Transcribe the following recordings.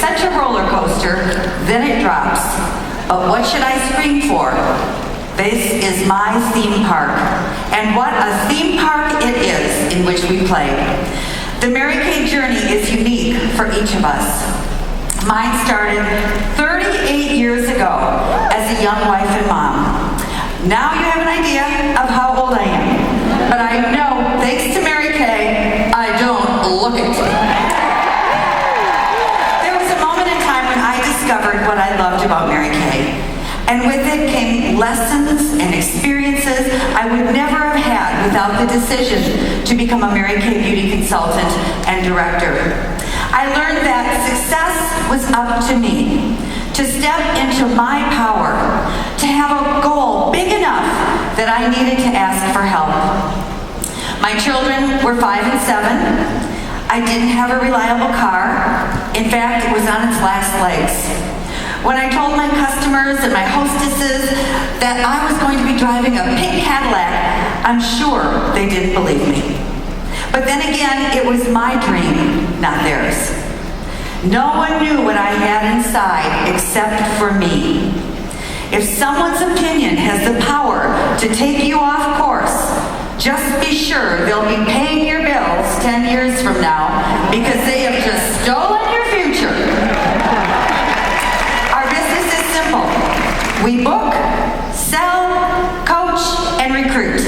such a roller coaster, then it drops. But what should I scream for? This is my theme park, and what a theme park it is in which we play. The Mary Kay journey is unique for each of us. Mine started 38 years ago as a young wife and mom. Now you have an idea of how old I am, but I know, thanks to Mary Kay, I don't look it. There was a moment in time when I discovered what I loved about Mary Kay. And with it came lessons and experiences I would never have had without the decision to become a Mary Kay beauty consultant and director. I learned that success was up to me, to step into my power, to have a goal big enough that I needed to ask for help. My children were 5 and 7. I didn't have a reliable car. In fact, it was on its last legs. When I told my customers and my hostesses that I was going to be driving a pink Cadillac, I'm sure they didn't believe me. But then again, it was my dream, not theirs. No one knew what I had inside except for me. If someone's opinion has the power to take you off course, just be sure they'll be paying your bills 10 years from now because they have just stolen your future. We book, sell, coach, and recruit.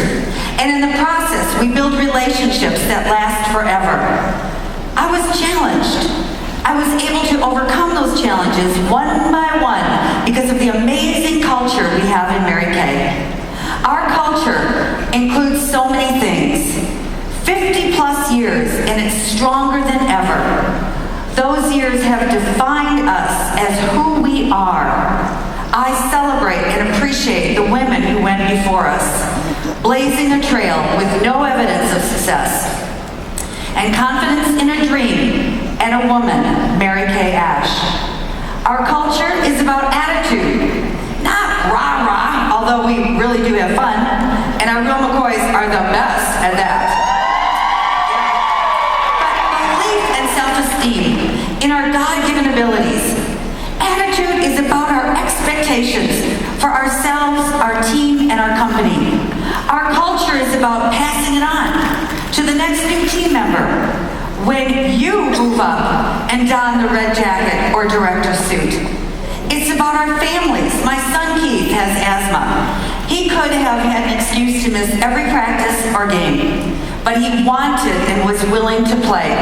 And in the process, we build relationships that last forever. I was challenged. I was able to overcome those challenges one by one because of the amazing culture we have in Mary Kay. Our culture includes so many things. 50 plus years, and it's stronger than ever. Those years have defined us as who we are. I celebrate and appreciate the women who went before us, blazing a trail with no evidence of success, and confidence in a dream and a woman, Mary Kay Ash. Our culture is about attitude, not rah-rah, although we really do have fun, and our real McCoys are the best at that. But belief and self-esteem in our God-given abilities. Attitude is about our expectations for ourselves, our team, and our company. Our culture is about passing it on to the next new team member when you move up and don the red jacket or director suit. It's about our families. My son Keith has asthma. He could have had an excuse to miss every practice or game, but he wanted and was willing to play.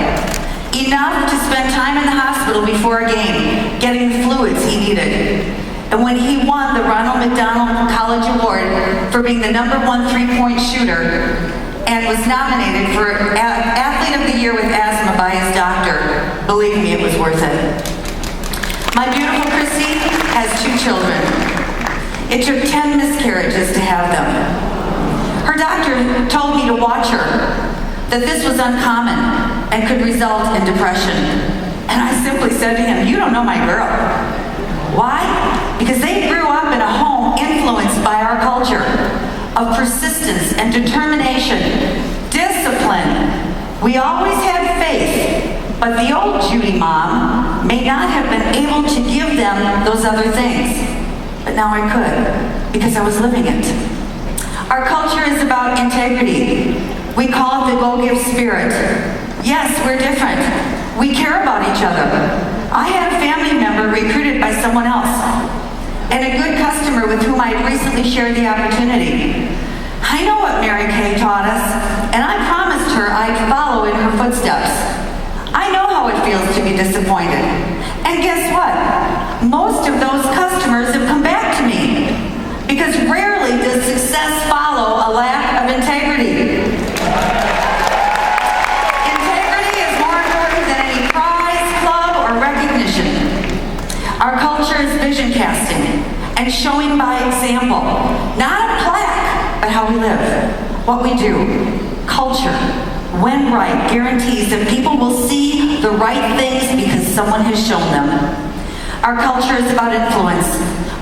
Enough to spend time in the hospital before a game, getting the fluids he needed. And when he won the Ronald McDonald College Award for being the #1 3-point shooter and was nominated for Athlete of the Year with asthma by his doctor, believe me, it was worth it. My beautiful Christy has 2 children. It took 10 miscarriages to have them. Her doctor told me to watch her, that this was uncommon and could result in depression. And I simply said to him, "You don't know my girl." Why? Because they grew up in a home influenced by our culture of persistence and determination, discipline. We always had faith, but the old Judy mom may not have been able to give them those other things. But now I could, because I was living it. Our culture is about integrity. We call it the go-give spirit. Yes, we're different. We care about each other. I had a family member recruited by someone else, and a good customer with whom I recently shared the opportunity. I know what Mary Kay taught us, and I promised her I'd follow in her footsteps. I know how it feels to be disappointed. And guess what? Most of those customers have come back to me, because rarely does success follow a lack of integrity. Integrity is more important than any prize, club, or recognition. Our culture is vision casting and showing by example, not a plaque, but how we live, what we do. Culture, when right, guarantees that people will see the right things because someone has shown them. Our culture is about influence.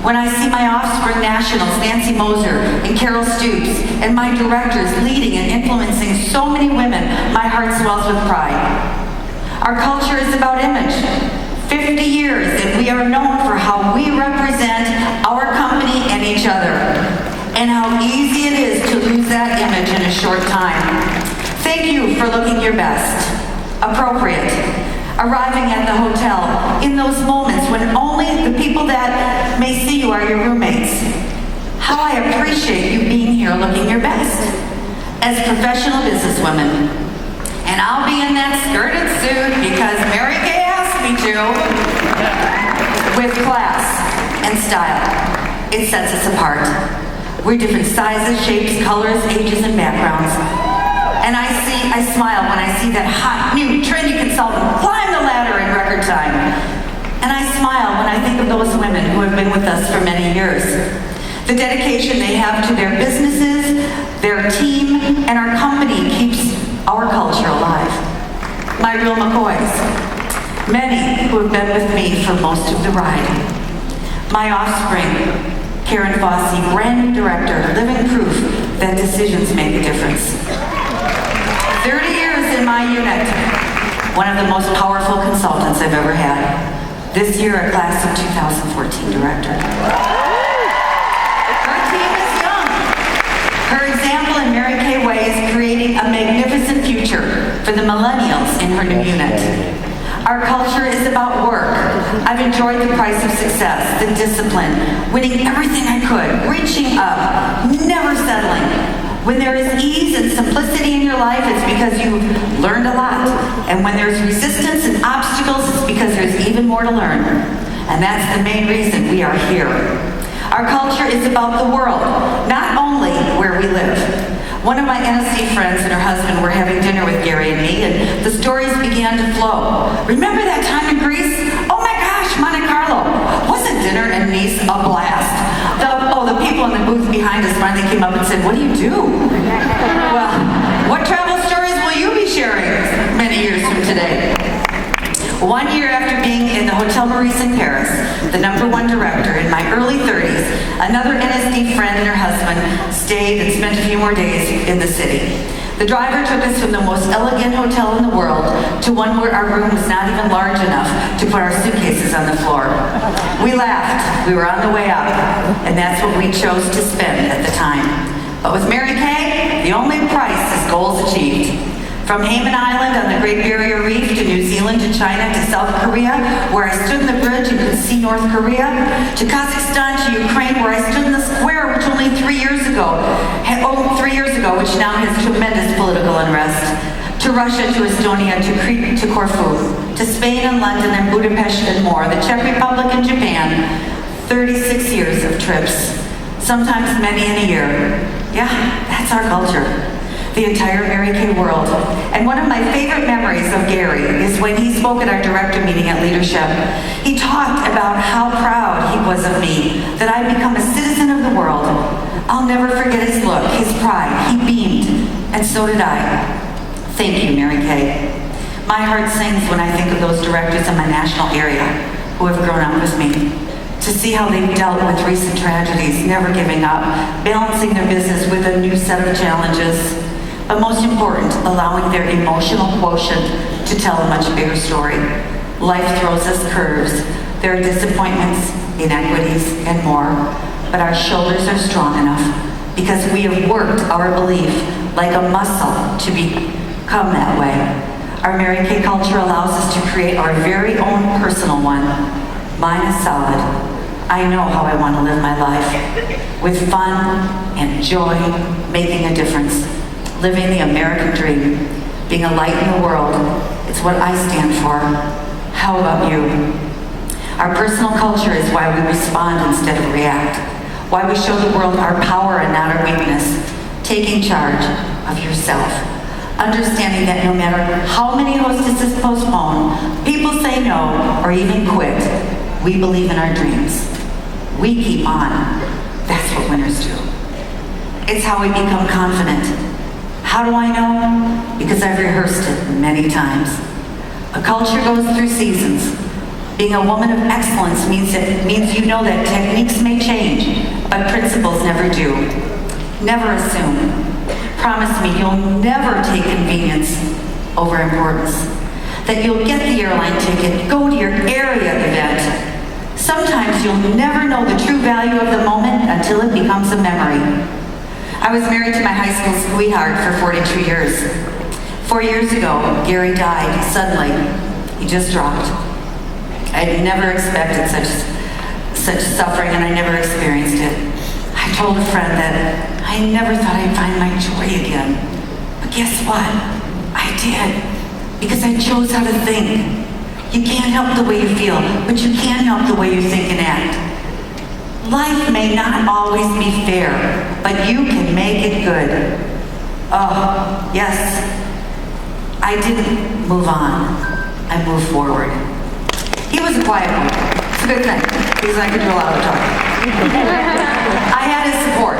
When I see my Offspring Nationals, Nancy Moser and Carol Stoops, and my directors leading and influencing so many women, my heart swells with pride. Our culture is about image. 50 years are looking your best, appropriate, arriving at the hotel in those moments when only the people that may see you are your roommates. How I appreciate you being here looking your best as professional businesswomen. And I'll be in that skirted suit because Mary Kay asked me to, with class and style. It sets us apart. We're different sizes, shapes, colors, ages, and backgrounds. And I smile when I see that hot, new, trendy consultant climb the ladder in record time. And I smile when I think of those women who have been with us for many years. The dedication they have to their businesses, their team, and our company keeps our culture alive. My real McCoys, many who have been with me for most of the ride. My offspring, Karen Fossey, brand new director, living proof that decisions make a difference. 30 years in my unit, one of the most powerful consultants I've ever had. This year, a class of 2014 director. Her team is young. Her example in Mary Kay Way is creating a magnificent future for the millennials in her new unit. Our culture is about work. I've enjoyed the price of success, the discipline, winning everything I could, reaching up, never settling. When there is ease and simplicity in your life, it's because you've learned a lot. And when there's resistance and obstacles, it's because there's even more to learn. And that's the main reason we are here. Our culture is about the world, not only where we live. One of my NSC friends and her husband were having dinner with Gary and me, and the stories began to flow. Remember that time in Greece? Oh my gosh, Monte Carlo. Wasn't dinner in Nice a blast? The people in the booth behind us finally came up and said, "What do you do?" Well, what travel stories will you be sharing many years from today? 1 year after being in the Hotel Maurice in Paris, the #1 director in my early 30s, another NSD friend and her husband stayed and spent a few more days in the city. The driver took us from the most elegant hotel in the world to one where our room was not even large enough to put our suitcases on the floor. We laughed. We were on the way up, and that's what we chose to spend at the time. But with Mary Kay, the only price is goals achieved. From Hayman Island on the Great Barrier Reef to New Zealand to China to South Korea, where I stood in the bridge and could see North Korea, to Kazakhstan to Ukraine, where I stood in the square, which only 3 years ago, which now has tremendous political unrest, to Russia, to Estonia, to Crete, to Corfu, to Spain and London and Budapest and more, the Czech Republic and Japan, 36 years of trips, sometimes many in a year. Yeah, that's our culture. The entire Mary Kay world. And one of my favorite memories of Gary is when he spoke at our director meeting at Leadership. He talked about how proud he was of me, that I'd become a citizen of the world. I'll never forget his look, his pride. He beamed, and so did I. Thank you, Mary Kay. My heart sings when I think of those directors in my national area who have grown up with me. To see how they've dealt with recent tragedies, never giving up, balancing their business with a new set of challenges. But most important, allowing their emotional quotient to tell a much bigger story. Life throws us curves. There are disappointments, inequities, and more. But our shoulders are strong enough because we have worked our belief like a muscle to become that way. Our Mary Kay culture allows us to create our very own personal one. Mine is solid. I know how I want to live my life. With fun and joy, making a difference. Living the American dream, being a light in the world, it's what I stand for. How about you? Our personal culture is why we respond instead of react, why we show the world our power and not our weakness, taking charge of yourself, understanding that no matter how many hostesses postpone, people say no, or even quit, we believe in our dreams. We keep on. That's what winners do. It's how we become confident. How do I know? Because I've rehearsed it many times. A culture goes through seasons. Being a woman of excellence means you know that techniques may change, but principles never do. Never assume. Promise me you'll never take convenience over importance. That you'll get the airline ticket, go to your area event. Sometimes you'll never know the true value of the moment until it becomes a memory. I was married to my high school sweetheart for 42 years. 4 years ago, Gary died suddenly. He just dropped. I had never expected such suffering, and I never experienced it. I told a friend that I never thought I'd find my joy again. But guess what? I did. Because I chose how to think. You can't help the way you feel, but you can help the way you think and act. Life may not always be fair, but you can make it good. Oh, yes. I didn't move on. I moved forward. He was a quiet one. It's a good thing, because I could do a lot of talking. I had his support,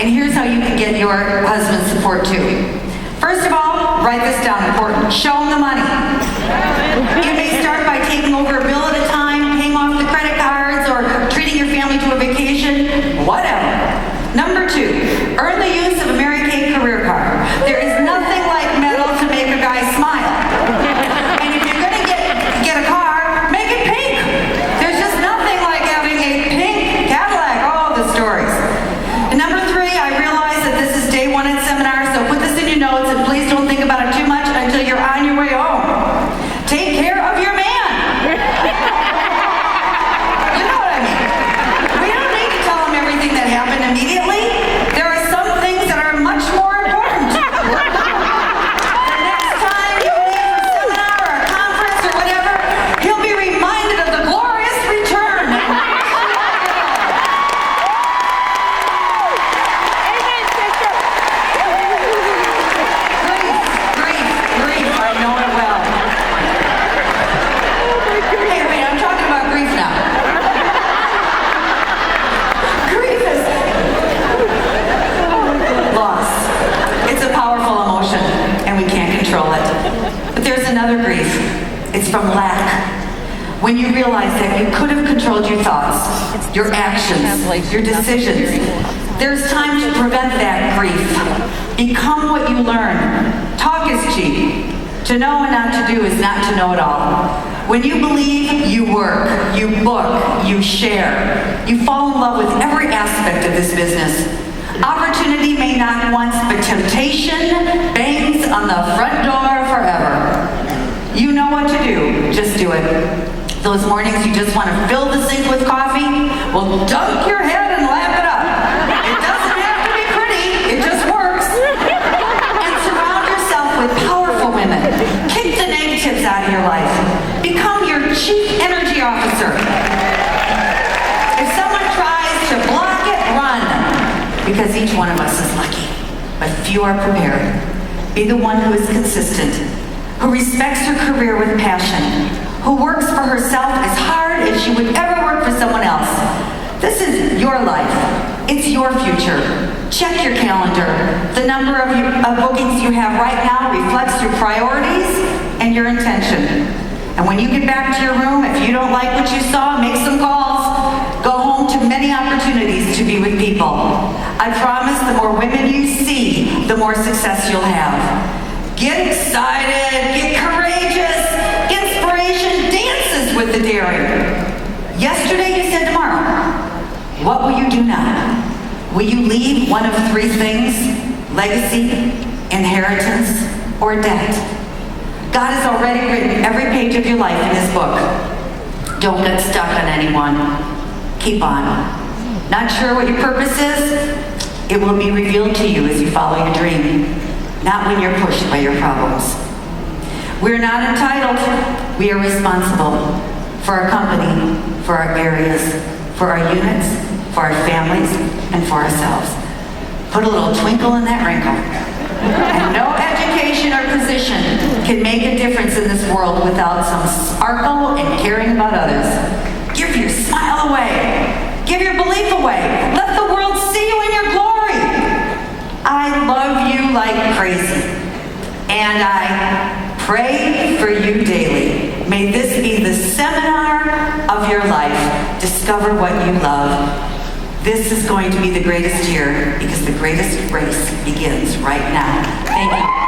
and here's how you can get your husband's support too. First of all, write this down, important. Show him the money. You may start by taking over a bill at a time, paying off the credit cards, or treating your family to a vacation, whatever. Number 2, earn the use of a Mary Kay career card. There is nothing like metal to make a guy smile. And if you're going to get a car, make it pink. There's just nothing like having a pink Cadillac. Oh, the stories. And number 3, I realize that this is day 1 at seminar, so put this in your notes, and please don't think about it too much until you're on your way home. Take care of your man. You know what I mean? We don't need to tell him everything that happened immediately. There are some things that are much more important. The next time you leave a seminar or a conference or whatever, he'll be reminded of the glorious return. Grief, I know it well. Hey, wait, I'm talking about grief now. Grief is loss. It's a powerful emotion, and we can't control it. But there's another grief. It's from lack. When you realize that you could have controlled your thoughts, your actions, your decisions, there's time to prevent that grief. Become what you learn. Talk is cheap. To know and not to do is not to know at all. When you believe, you work, you book, you share. You fall in love with every aspect of this business. Opportunity may knock once, but temptation bangs on the front door forever. You know what to do, just do it. Those mornings you just want to fill the sink with coffee? Well, dunk your head and lap it up. It doesn't have to be pretty, it just works. And surround yourself with powerful women. Kick the negatives out of your life. Become your chief energy officer. If someone tries to block it, run. Because each one of us is lucky, but few are prepared. Be the one who is consistent, who respects her career with passion, who works for herself as hard as she would ever work for someone else. This is your life. It's your future. Check your calendar. The number of bookings you have right now reflects your priorities and your intention. And when you get back to your room, if you don't like what you saw, make some calls. Go home to many opportunities to be with people. I promise the more women you see, the more success you'll have. Get excited, get courageous, inspiration dances with the daring. Yesterday you said tomorrow. What will you do now? Will you leave one of 3 things? Legacy, inheritance, or debt? God has already written every page of your life in His book. Don't get stuck on anyone. Keep on. Not sure what your purpose is? It will be revealed to you as you follow your dream, not when you're pushed by your problems. We're not entitled. We are responsible for our company, for our areas, for our units, for our families, and for ourselves. Put a little twinkle in that wrinkle. And no education or position can make a difference in this world without some sparkle and caring about others. Give your smile away. Give your belief away. Let the world see you in your glory. I love you like crazy. And I pray for you daily. May this be the seminar of your life. Discover what you love. This is going to be the greatest year because the greatest race begins right now. Thank you.